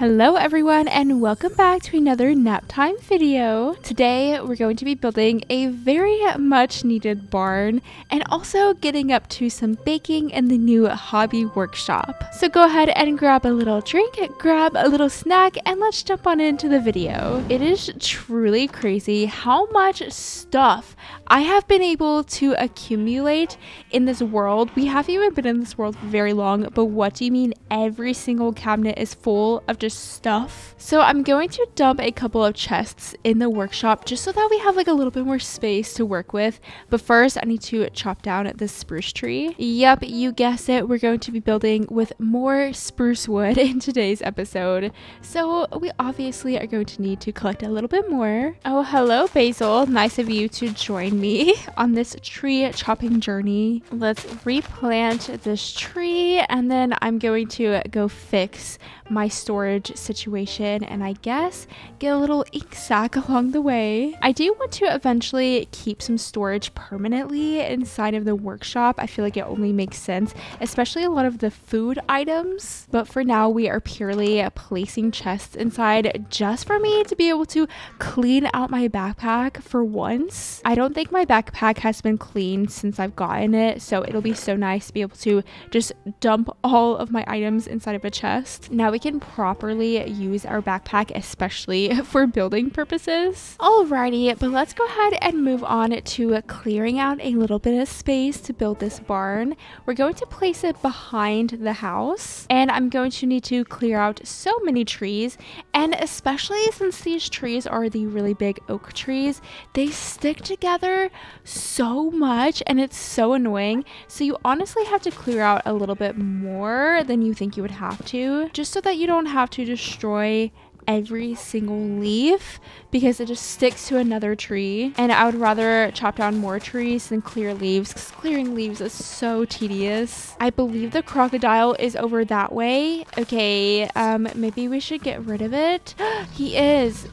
Hello everyone and welcome back to another Naptime video. Today we're going to be building a very much needed barn and also getting up to some baking in the new hobby workshop. So go ahead and grab a little drink, grab a little snack, and let's jump on into the video. It is truly crazy how much stuff I have been able to accumulate in this world. We haven't even been in this world very long, but what do you mean every single cabinet is full of just stuff? So I'm going to dump a couple of chests in the workshop just so that we have like a little bit more space to work with. But first I need to chop down this spruce tree. Yep, you guessed it, we're going to be building with more spruce wood in today's episode. So we obviously are going to need to collect a little bit more. Oh, hello Basil, nice of you to join me on this tree chopping journey. Let's replant this tree and then I'm going to go fix my storage situation and I guess get a little ink sac along the way. I do want to eventually keep some storage permanently inside of the workshop. I feel like it only makes sense, especially a lot of the food items. But for now, we are purely placing chests inside just for me to be able to clean out my backpack for once. I don't think my backpack has been cleaned since I've gotten it, so it'll be so nice to be able to just dump all of my items inside of a chest. Now we can properly use our backpack, especially for building purposes. Alrighty, but let's go ahead and move on to clearing out a little bit of space to build this barn. We're going to place it behind the house and I'm going to need to clear out so many trees, and especially since these trees are the really big oak trees, they stick together so much and it's so annoying. So you honestly have to clear out a little bit more than you think you would have to, just so that you don't have to destroy every single leaf because it just sticks to another tree. And I would rather chop down more trees than clear leaves because clearing leaves is so tedious. I believe the crocodile is over that way. Okay, maybe we should get rid of it. He is.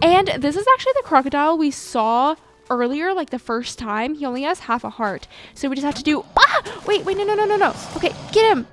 And this is actually the crocodile we saw earlier, like the first time. He only has half a heart, so we just have to do wait, no. Okay, get him.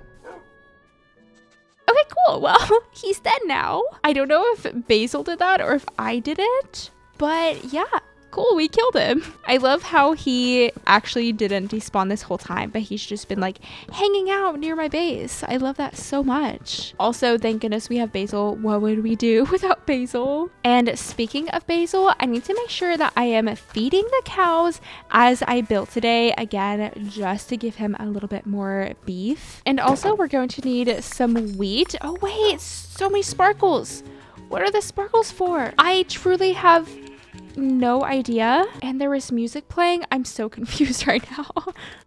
Okay, cool. Well, he's dead now. I don't know if Basil did that or if I did it, but yeah, cool. We killed him. I love how he actually didn't despawn this whole time, but he's just been like hanging out near my base. I love that so much. Also, thank goodness we have Basil. What would we do without Basil? And speaking of Basil, I need to make sure that I am feeding the cows as I built today, again, just to give him a little bit more beef. And also we're going to need some wheat. Oh wait, so many sparkles. What are the sparkles for? I truly have no idea. And there was music playing. I'm so confused right now.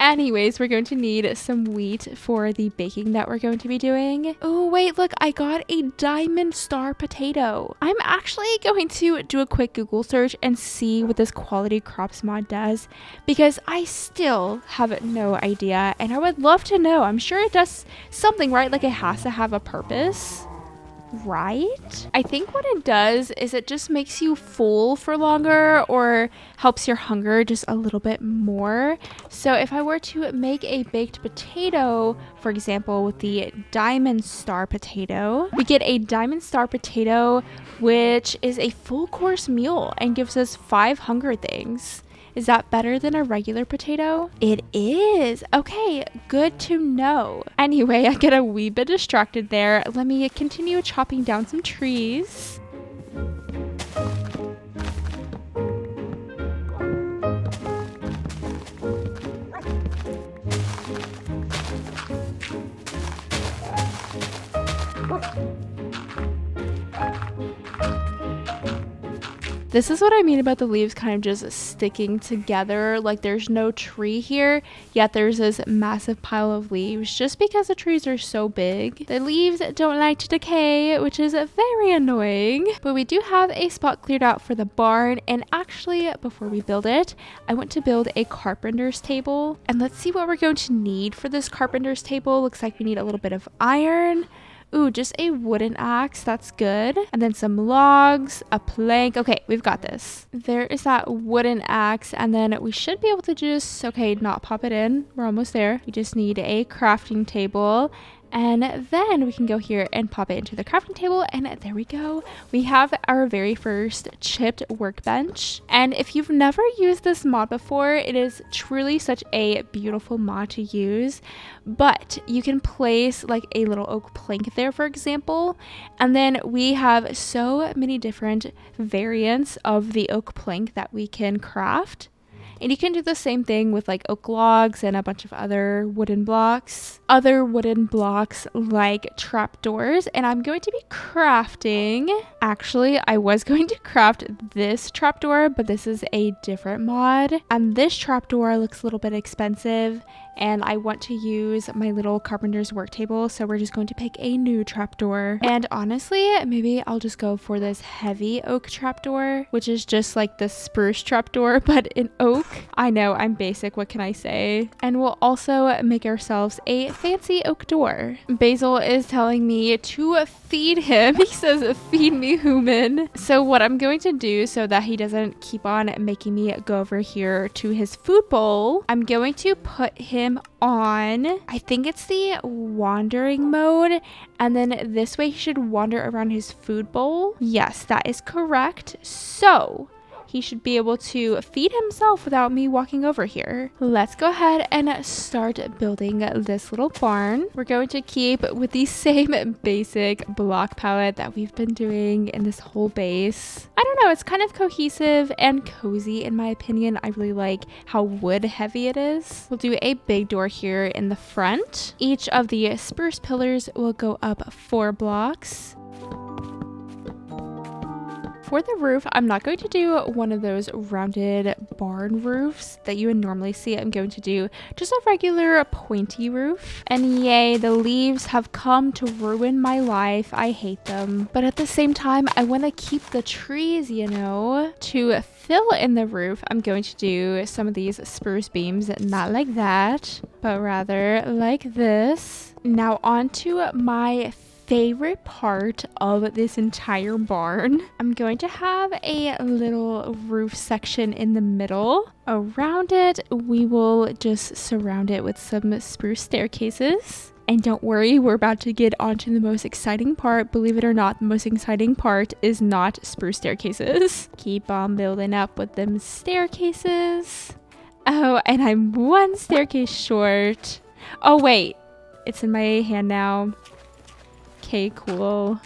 Anyways, we're going to need some wheat for the baking that we're going to be doing. Oh wait, look, I got a diamond star potato. I'm actually going to do a quick Google search and see what this quality crops mod does, because I still have no idea and I would love to know. I'm sure it does something, right? Like it has to have a purpose, right? I think what it does is it just makes you full for longer or helps your hunger just a little bit more. So if I were to make a baked potato, for example, with the diamond star potato, we get a diamond star potato, which is a full course meal and gives us 5 hunger things. Is that better than a regular potato? It is. Okay, good to know. Anyway, I get a wee bit distracted there. Let me continue chopping down some trees. This is what I mean about the leaves kind of just sticking together. Like there's no tree here, yet there's this massive pile of leaves just because the trees are so big. The leaves don't like to decay, which is very annoying. But we do have a spot cleared out for the barn. And actually, before we build it, I want to build a carpenter's table. And let's see what we're going to need for this carpenter's table. Looks like we need a little bit of iron. Ooh, just a wooden axe. That's good. And then some logs, a plank. Okay, we've got this. There is that wooden axe. And then we should be able to just, okay, not pop it in. We're almost there. We just need a crafting table. And then we can go here and pop it into the crafting table, and there we go. We have our very first chipped workbench. And if you've never used this mod before, it is truly such a beautiful mod to use. But you can place like a little oak plank there, for example, and then we have so many different variants of the oak plank that we can craft. And you can do the same thing with like oak logs and a bunch of other wooden blocks. Other wooden blocks like trapdoors. And I'm going to be crafting. Actually, I was going to craft this trapdoor, but this is a different mod. And this trapdoor looks a little bit expensive. And I want to use my little carpenter's work table, so we're just going to pick a new trapdoor. And honestly, maybe I'll just go for this heavy oak trapdoor, which is just like the spruce trapdoor, but in oak. I know, I'm basic, what can I say? And we'll also make ourselves a fancy oak door. Basil is telling me to feed him. He says, feed me, human. So what I'm going to do so that he doesn't keep on making me go over here to his food bowl, I'm going to put him on, I think it's the wandering mode, and then this way he should wander around his food bowl. Yes, that is correct. So he should be able to feed himself without me walking over here. Let's go ahead and start building this little barn. We're going to keep with the same basic block palette that we've been doing in this whole base. I don't know, it's kind of cohesive and cozy in my opinion. I really like how wood heavy it is. We'll do a big door here in the front. Each of the spruce pillars will go up 4 blocks. For the roof, I'm not going to do one of those rounded barn roofs that you would normally see. I'm going to do just a regular pointy roof. And yay, the leaves have come to ruin my life. I hate them. But at the same time, I want to keep the trees, you know. To fill in the roof, I'm going to do some of these spruce beams, not like that, but rather like this. Now on to my favorite part of this entire barn. I'm going to have a little roof section in the middle. Around it, we will just surround it with some spruce staircases. And don't worry, we're about to get onto the most exciting part. Believe it or not, the most exciting part is not spruce staircases. Keep on building up with them staircases. Oh, and I'm 1 staircase short. Oh wait, it's in my hand now. Okay, cool.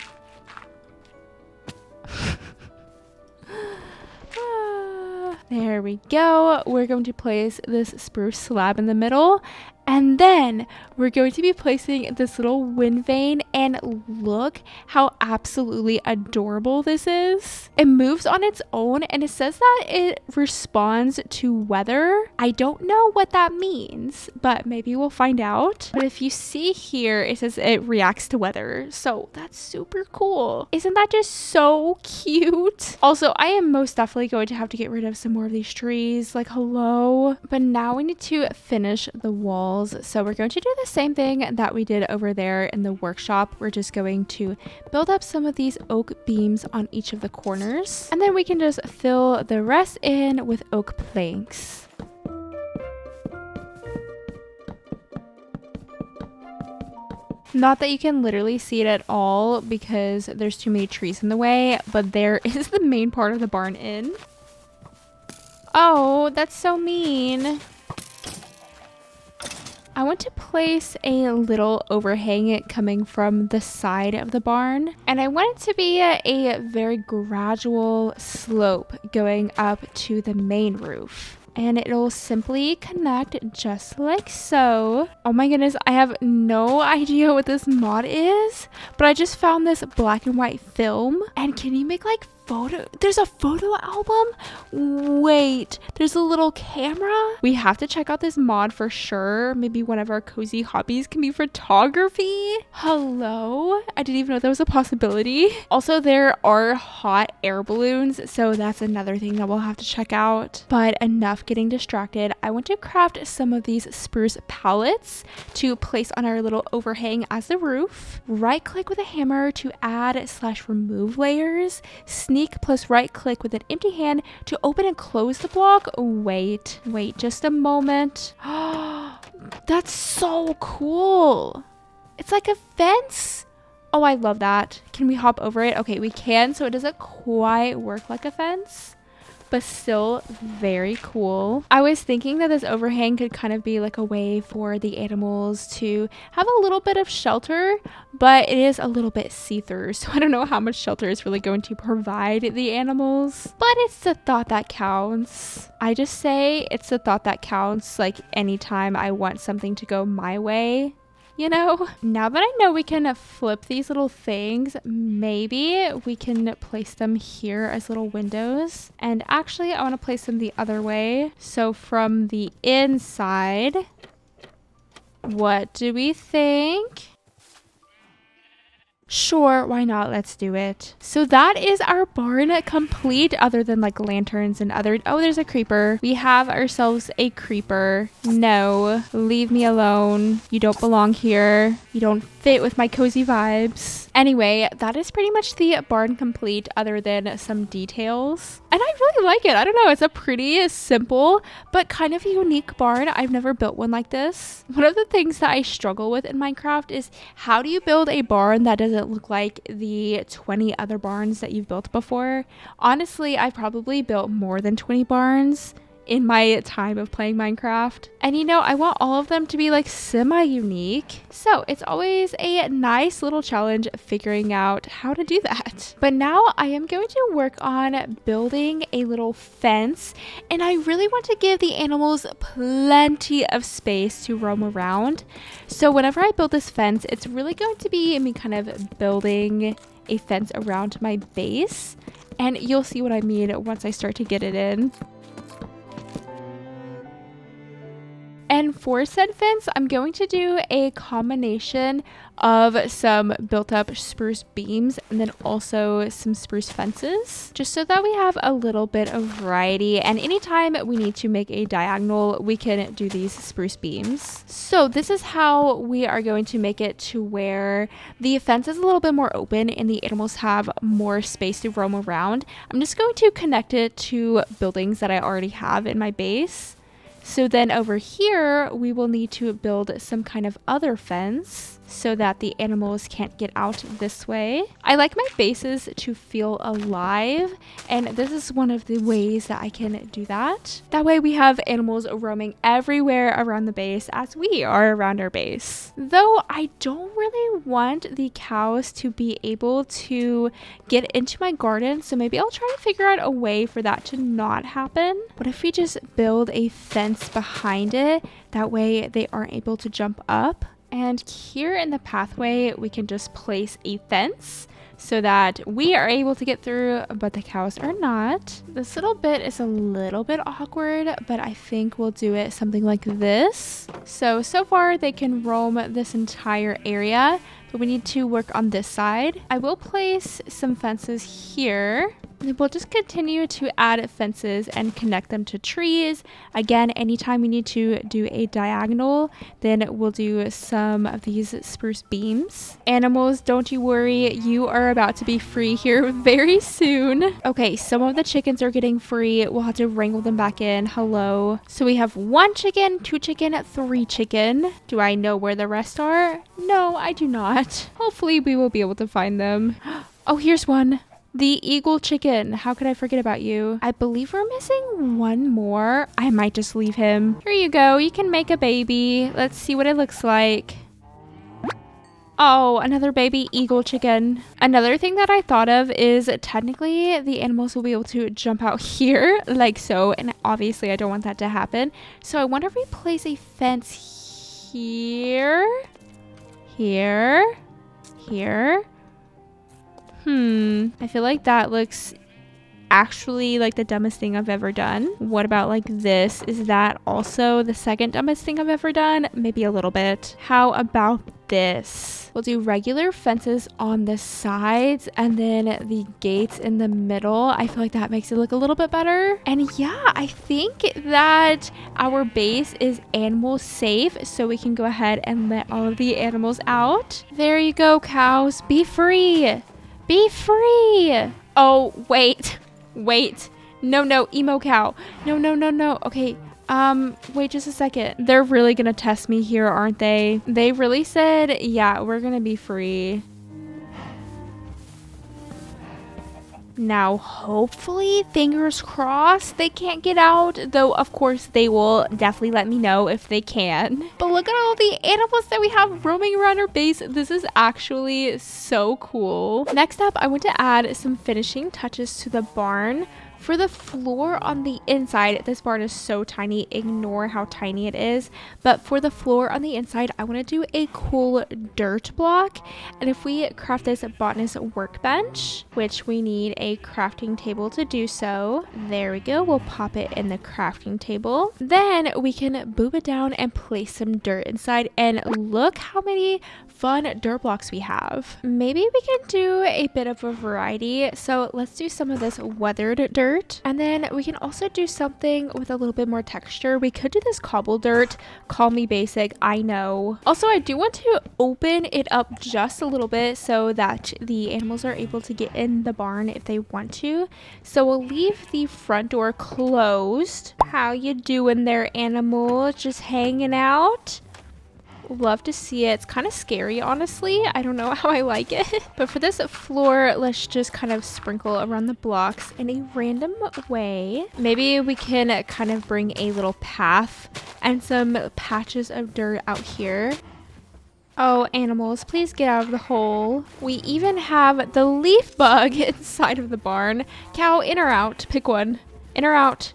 There we go. We're going to place this spruce slab in the middle. And then we're going to be placing this little wind vane, and look how absolutely adorable this is. It moves on its own, and it says that it responds to weather. I don't know what that means, but maybe we'll find out. But if you see here, it says it reacts to weather. So that's super cool. Isn't that just so cute? Also, I am most definitely going to have to get rid of some more of these trees. Like, hello. But now we need to finish the walls. So we're going to do the same thing that we did over there in the workshop. We're just going to build up some of these oak beams on each of the corners, and then we can just fill the rest in with oak planks. Not that you can literally see it at all because there's too many trees in the way, but there is the main part of the barn in. Oh, that's so mean. I want to place a little overhang coming from the side of the barn, and I want it to be a very gradual slope going up to the main roof. And it'll simply connect just like so. Oh my goodness, I have no idea what this mod is, but I just found this black and white film. And can you make like there's a photo album? Wait, there's a little camera? We have to check out this mod for sure. Maybe one of our cozy hobbies can be photography. Hello? I didn't even know that was a possibility. Also, there are hot air balloons, so that's another thing that we'll have to check out. But enough getting distracted. I want to craft some of these spruce pallets to place on our little overhang as the roof. Right click with a hammer to add/remove layers. Sneak plus right click with an empty hand to open and close the block. Wait just a moment. That's so cool. It's like a fence. Oh, I love that. Can we hop over it? Okay, we can. So it doesn't quite work like a fence, but still very cool. I was thinking that this overhang could kind of be like a way for the animals to have a little bit of shelter, but it is a little bit see-through, so I don't know how much shelter is really going to provide the animals, but it's the thought that counts. I just say it's the thought that counts, like anytime I want something to go my way. You know, now that I know we can flip these little things, maybe we can place them here as little windows. And actually, I want to place them the other way. So from the inside, what do we think? Sure, why not? Let's do it. So that is our barn complete, other than like lanterns and other... Oh, there's a creeper. We have ourselves a creeper. No, leave me alone. You don't belong here. You don't fit with my cozy vibes. Anyway, that is pretty much the barn complete, other than some details. And I really like it. I don't know. It's a pretty simple, but kind of unique barn. I've never built one like this. One of the things that I struggle with in Minecraft is how do you build a barn that doesn't look like the 20 other barns that you've built before? Honestly, I've probably built more than 20 barns in my time of playing Minecraft. And you know, I want all of them to be like semi-unique. So it's always a nice little challenge figuring out how to do that. But now I am going to work on building a little fence. And I really want to give the animals plenty of space to roam around. So whenever I build this fence, it's really going to be me kind of building a fence around my base. And you'll see what I mean once I start to get it in. And for said fence, I'm going to do a combination of some built up spruce beams and then also some spruce fences, just so that we have a little bit of variety. And anytime we need to make a diagonal, we can do these spruce beams. So this is how we are going to make it to where the fence is a little bit more open and the animals have more space to roam around. I'm just going to connect it to buildings that I already have in my base. So then over here, we will need to build some kind of other fence so that the animals can't get out this way. I like my bases to feel alive, and this is one of the ways that I can do that. That way we have animals roaming everywhere around the base as we are around our base. Though I don't really want the cows to be able to get into my garden, so maybe I'll try to figure out a way for that to not happen. What if we just build a fence behind it? That way they aren't able to jump up. And here in the pathway, we can just place a fence so that we are able to get through, but the cows are not. This little bit is a little bit awkward, but I think we'll do it something like this. So far they can roam this entire area, but we need to work on this side. I will place some fences here. We'll just continue to add fences and connect them to trees. Again, anytime we need to do a diagonal, then we'll do some of these spruce beams. Animals, don't you worry. You are about to be free here very soon. Okay, some of the chickens are getting free. We'll have to wrangle them back in. Hello. So we have 1 chicken, 2 chicken, 3 chicken. Do I know where the rest are? No, I do not. Hopefully we will be able to find them. Oh, here's one. The eagle chicken. How could I forget about you? I believe we're missing one more. I might just leave him. Here you go. You can make a baby. Let's see what it looks like. Oh, another baby eagle chicken. Another thing that I thought of is technically the animals will be able to jump out here like so. And obviously I don't want that to happen. So I wonder if we place a fence here, here, here. I feel like that looks actually like the dumbest thing I've ever done. What about like this? Is that also the second dumbest thing I've ever done? Maybe a little bit. How about this? We'll do regular fences on the sides and then the gates in the middle. I feel like that makes it look a little bit better. And yeah, I think that our base is animal safe, so we can go ahead and let all of the animals out. There you go, cows. Be free. Be free. Oh, wait. No, emo cow. No. Okay, Wait just a second. They're really gonna test me here, aren't they? They really said, yeah, we're gonna be free. Now, hopefully, fingers crossed, they can't get out. Though, of course, they will definitely let me know if they can. But look at all the animals that we have roaming around our base. This is actually so cool. Next up, I want to add some finishing touches to the barn. For the floor on the inside, this barn is so tiny, ignore how tiny it is. But for the floor on the inside, I want to do a cool dirt block. And if we craft this botanist workbench, which we need a crafting table to do so. There we go, we'll pop it in the crafting table. Then we can boob it down and place some dirt inside. And look how many fun dirt blocks we have. Maybe we can do a bit of a variety. So let's do some of this weathered dirt. And then we can also do something with a little bit more texture. We could do this cobble dirt. Call me basic, I know. Also, I do want to open it up just a little bit so that the animals are able to get in the barn if they want to. So we'll leave the front door closed. How you doing there, animal? Just hanging out? Love to see it. It's kind of scary, honestly. I don't know how I like it. But for this floor, let's just kind of sprinkle around the blocks in a random way. Maybe we can kind of bring a little path and some patches of dirt out here. Oh, animals, please get out of the hole. We even have the leaf bug inside of the barn. Cow, in or out? Pick one. In or out?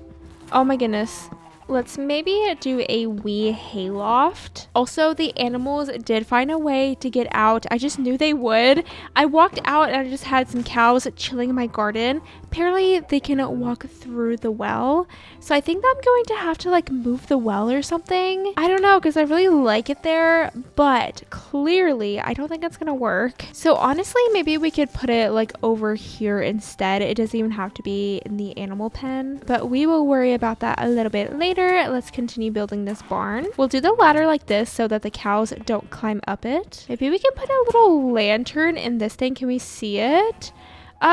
Oh my goodness. Let's maybe do a wee hayloft. Also, the animals did find a way to get out. I just knew they would. I walked out and I just had some cows chilling in my garden. Apparently, they can walk through the well. So I think I'm going to have to like move the well or something. I don't know because I really like it there, but clearly I don't think that's gonna work. So honestly, maybe we could put it like over here instead. It doesn't even have to be in the animal pen, but we will worry about that a little bit later. Let's continue building this barn. We'll do the ladder like this so that the cows don't climb up it. Maybe we can put a little lantern in this thing. Can we see it?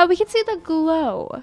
We can see the glow.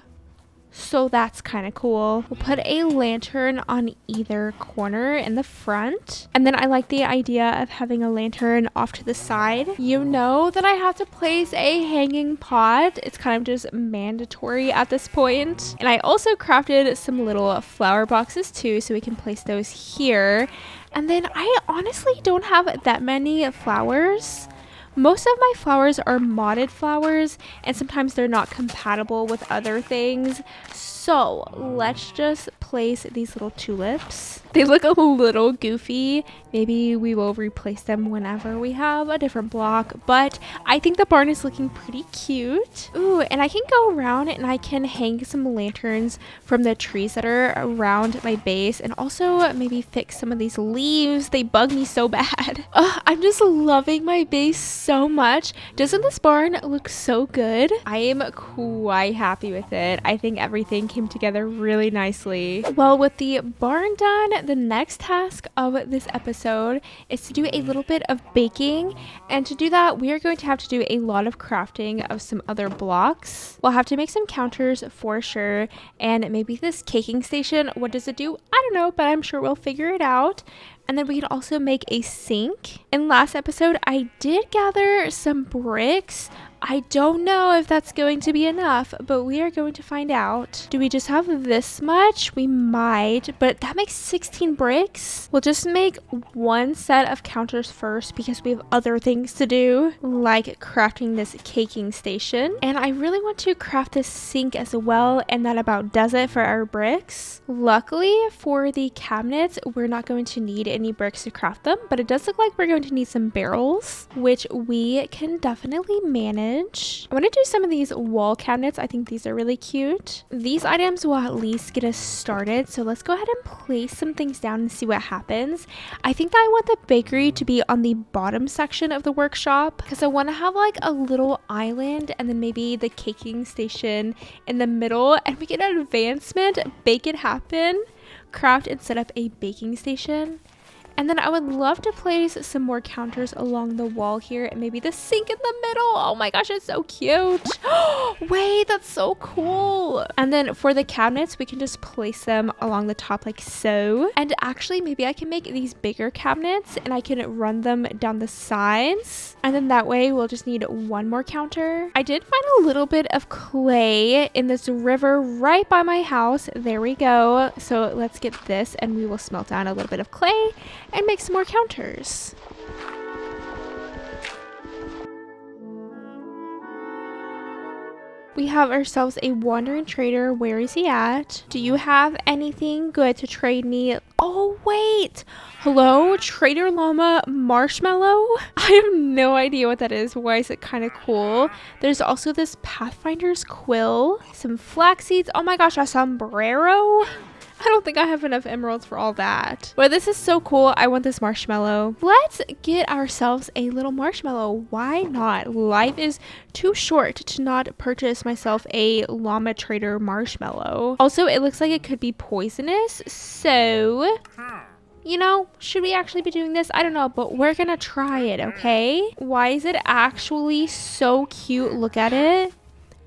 So that's kind of cool. We'll put a lantern on either corner in the front. And then I like the idea of having a lantern off to the side. You know that I have to place a hanging pot. It's kind of just mandatory at this point. And I also crafted some little flower boxes too, so we can place those here. And then I honestly don't have that many flowers. Most of my flowers are modded flowers, and sometimes they're not compatible with other things. So let's just place these little tulips. They look a little goofy. Maybe we will replace them whenever we have a different block, but I think the barn is looking pretty cute. Ooh, and I can go around and I can hang some lanterns from the trees that are around my base, and also maybe fix some of these leaves. They bug me so bad. I'm just loving my base so much. Doesn't this barn look so good? I am quite happy with it. I think everything came together really nicely. Well, with the barn done, the next task of this episode is to do a little bit of baking, and to do that we are going to have to do a lot of crafting of some other blocks. We'll have to make some counters for sure, and maybe this caking station. What does it do? I don't know, but I'm sure we'll figure it out. And then we can also make a sink. In last episode, I did gather some bricks. I don't know if that's going to be enough, but we are going to find out. Do we just have this much? We might, but that makes 16 bricks. We'll just make one set of counters first because we have other things to do, like crafting this caking station. And I really want to craft this sink as well, and that about does it for our bricks. Luckily for the cabinets, we're not going to need any bricks to craft them, but it does look like we're going to need some barrels, which we can definitely manage. I want to do some of these wall cabinets. I think these are really cute. These items will at least get us started, so let's go ahead and place some things down and see what happens. I think that I want the bakery to be on the bottom section of the workshop because I want to have like a little island, and then maybe the caking station in the middle, and we get an advancement, bake it happen, craft and set up a baking station. And then I would love to place some more counters along the wall here and maybe the sink in the middle. Oh my gosh, it's so cute. Wait, that's so cool. And then for the cabinets, we can just place them along the top like so. And actually, maybe I can make these bigger cabinets and I can run them down the sides. And then that way we'll just need one more counter. I did find a little bit of clay in this river right by my house. There we go. So let's get this and we will smelt down a little bit of clay and make some more counters. We have ourselves a wandering trader. Where is he at? Do you have anything good to trade me? Oh, wait. Hello, Trader Llama Marshmallow? I have no idea what that is. Why is it kind of cool? There's also this Pathfinder's quill, some flax seeds. Oh my gosh, a sombrero. I don't think I have enough emeralds for all that. But this is so cool. I want this marshmallow. Let's get ourselves a little marshmallow. Why not? Life is too short to not purchase myself a llama trader marshmallow. Also, it looks like it could be poisonous. So, you know, should we actually be doing this? I don't know, but we're gonna try it, okay? Why is it actually so cute? Look at it.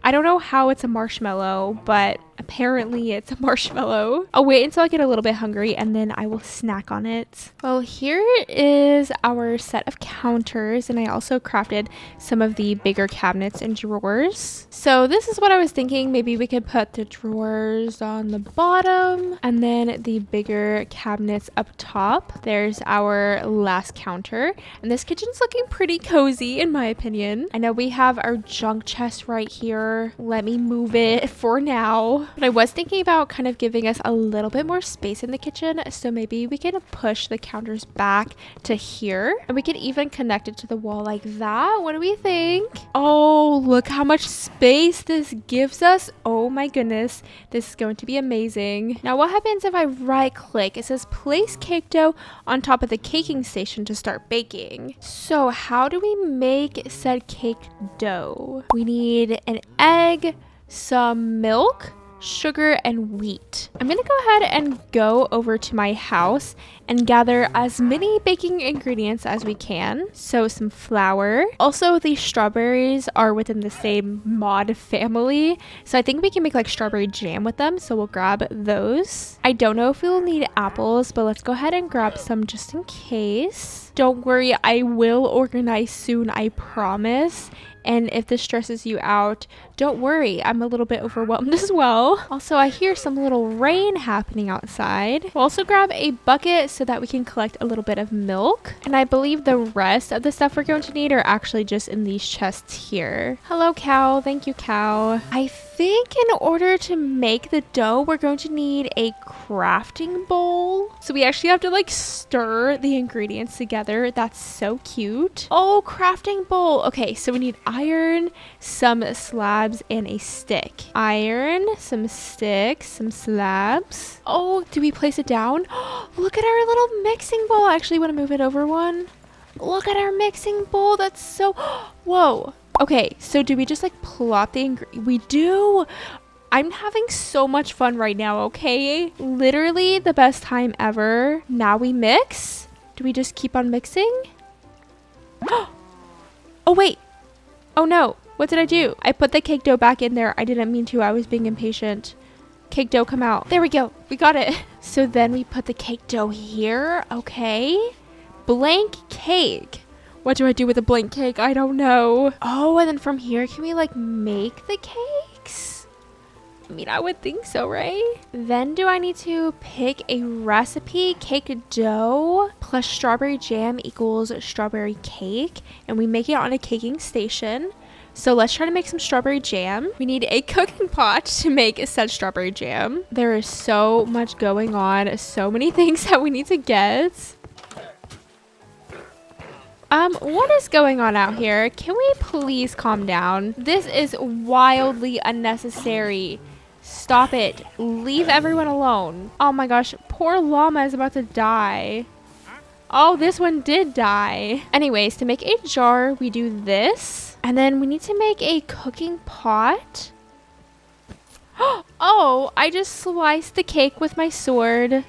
I don't know how it's a marshmallow, but apparently it's a marshmallow. I'll wait until I get a little bit hungry and then I will snack on it. Well, here is our set of counters, and I also crafted some of the bigger cabinets and drawers. So this is what I was thinking. Maybe we could put the drawers on the bottom and then the bigger cabinets up top. There's our last counter, and this kitchen's looking pretty cozy in my opinion. I know we have our junk chest right here. Let me move it for now. But I was thinking about kind of giving us a little bit more space in the kitchen, so maybe we can push the counters back to here and we can even connect it to the wall like that. What do we think? Oh, look how much space this gives us. Oh my goodness, this is going to be amazing. Now what happens if I right click? It says place cake dough on top of the caking station to start baking. So how do we make said cake dough? We need an egg, some milk, sugar, and wheat. I'm gonna go ahead and go over to my house and gather as many baking ingredients as we can. So some flour. Also, these strawberries are within the same mod family, so I think we can make like strawberry jam with them, so we'll grab those. I don't know if we'll need apples, but let's go ahead and grab some just in case. Don't worry, I will organize soon, I promise. And if this stresses you out, don't worry, I'm a little bit overwhelmed as well. Also, I hear some little rain happening outside. We'll also grab a bucket so that we can collect a little bit of milk. And I believe the rest of the stuff we're going to need are actually just in these chests here. Hello, cow. Thank you, cow. I think in order to make the dough, we're going to need a crafting bowl. So we actually have to like stir the ingredients together. That's so cute. Oh, crafting bowl. Okay, so we need iron, some slabs, and a stick. Iron, some sticks, some slabs. Oh, do we place it down? Look at our little mixing bowl. I actually want to move it over one. Look at our mixing bowl. That's so... Whoa. Okay, so do we just like plop the ingredients? We do. I'm having so much fun right now, okay? Literally the best time ever. Now we mix. Do we just keep on mixing? Oh, wait. Oh no, what did I do? I put the cake dough back in there. I didn't mean to. I was being impatient. Cake dough, come out. There we go. We got it. So then we put the cake dough here. Okay. Blank cake. What do I do with a blank cake? I don't know. Oh, and then from here, can we like make the cakes? I mean, I would think so, right? Then do I need to pick a recipe? Cake dough plus strawberry jam equals strawberry cake. And we make it on a caking station. So let's try to make some strawberry jam. We need a cooking pot to make said strawberry jam. There is so much going on. So many things that we need to get. What is going on out here? Can we please calm down? This is wildly unnecessary. Stop it. Leave everyone alone. Oh my gosh, poor llama is about to die. Oh, this one did die. Anyways, to make a jar, we do this. And then we need to make a cooking pot. Oh, I just sliced the cake with my sword.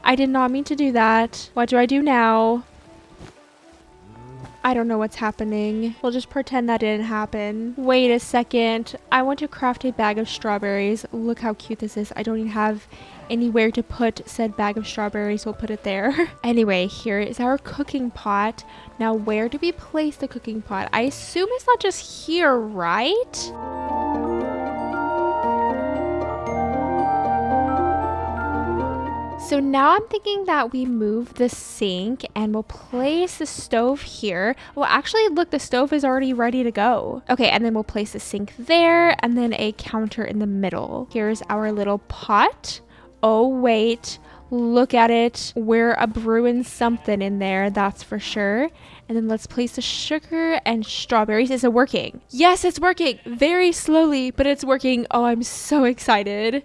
I did not mean to do that. What do I do now? I don't know what's happening. We'll just pretend that didn't happen. Wait a second. I want to craft a bag of strawberries. Look how cute this is. I don't even have anywhere to put said bag of strawberries. We'll put it there. Anyway, here is our cooking pot. Now, where do we place the cooking pot? I assume it's not just here, right? So now I'm thinking that we move the sink and we'll place the stove here. Well, actually, look, the stove is already ready to go. Okay, and then we'll place the sink there and then a counter in the middle. Here's our little pot. Oh, wait, look at it. We're a brewing something in there, that's for sure. And then let's place the sugar and strawberries. Is it working? Yes, it's working. Very slowly, but it's working. Oh, I'm so excited.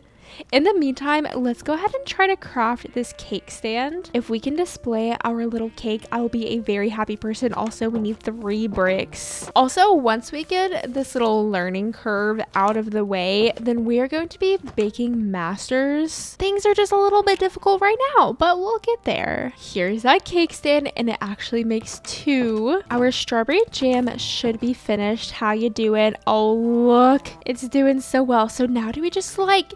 In the meantime, let's go ahead and try to craft this cake stand. If we can display our little cake, I will be a very happy person. Also, we need 3 bricks. Also, once we get this little learning curve out of the way, then we are going to be baking masters. Things are just a little bit difficult right now, but we'll get there. Here's that cake stand, and it actually makes 2. Our strawberry jam should be finished. How you doing? Oh, look, it's doing so well. So now do we just like...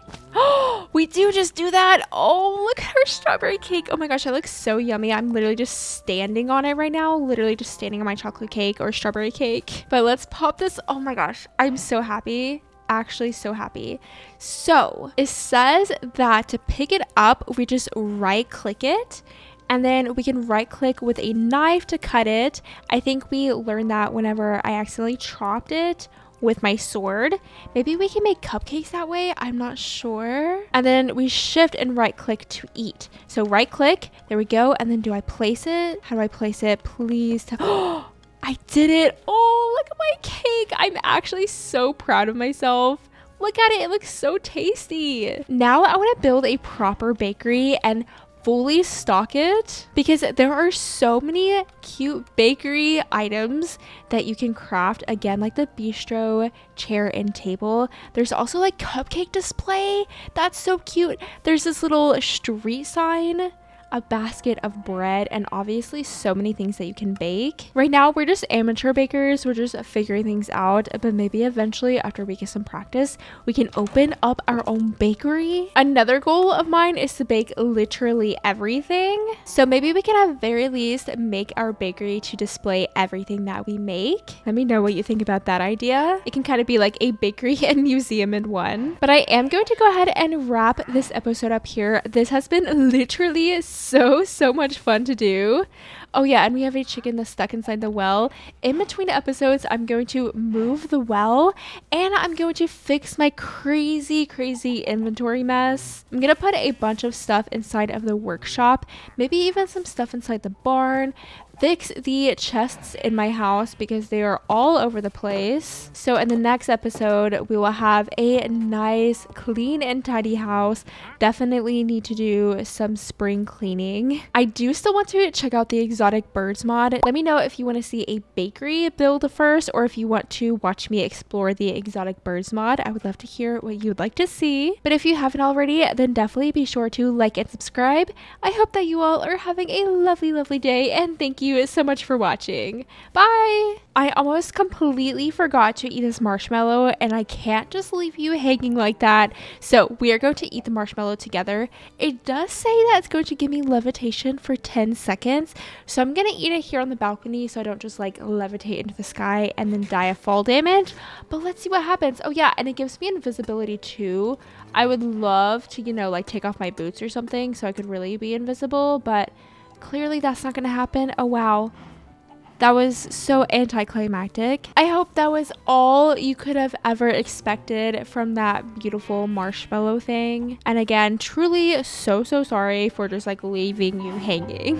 we do just do that. Oh, look at our strawberry cake. Oh my gosh, that looks so yummy. I'm literally just standing on it right now. Literally just standing on my chocolate cake or strawberry cake. But let's pop this. Oh my gosh, I'm so happy. Actually so happy. So it says that to pick it up, we just right click it. And then we can right click with a knife to cut it. I think we learned that whenever I accidentally chopped it with my sword. Maybe we can make cupcakes that way. I'm not sure. And then we shift and right click to eat. So right click, there we go. And then do I place it? How do I place it? Please. Oh, I did it. Oh, look at my cake. I'm actually so proud of myself. Look at it. It looks so tasty. Now I want to build a proper bakery and fully stock it because there are so many cute bakery items that you can craft, again, like the bistro chair and table. There's also like cupcake display. That's so cute. There's this little street sign, a basket of bread, and obviously so many things that you can bake. Right now we're just amateur bakers, we're just figuring things out, but maybe eventually after we get some practice we can open up our own bakery. Another goal of mine is to bake literally everything, so maybe we can at very least make our bakery to display everything that we make. Let me know what you think about that idea. It can kind of be like a bakery and museum in one. But I am going to go ahead and wrap this episode up here. This has been literally so much fun to do. Oh yeah, and we have a chicken that's stuck inside the well. In between episodes, I'm going to move the well and I'm going to fix my crazy inventory mess. I'm gonna put a bunch of stuff inside of the workshop, maybe even some stuff inside the barn, fix the chests in my house because they are all over the place. So in the next episode, we will have a nice, clean and tidy house. Definitely need to do some spring cleaning. I do still want to check out the exotic birds mod. Let me know if you want to see a bakery build first or if you want to watch me explore the exotic birds mod. I would love to hear what you would like to see. But if you haven't already, then definitely be sure to like and subscribe. I hope that you all are having a lovely day, and thank you so much for watching. Bye! I almost completely forgot to eat this marshmallow, and I can't just leave you hanging like that. So we are going to eat the marshmallow together. It does say that it's going to give me levitation for 10 seconds. So I'm going to eat it here on the balcony so I don't just like levitate into the sky and then die of fall damage. But let's see what happens. Oh yeah, and it gives me invisibility too. I would love to, you know, like take off my boots or something so I could really be invisible, but clearly that's not going to happen. Oh wow. That was so anticlimactic. I hope that was all you could have ever expected from that beautiful marshmallow thing. And again, truly so sorry for just like leaving you hanging.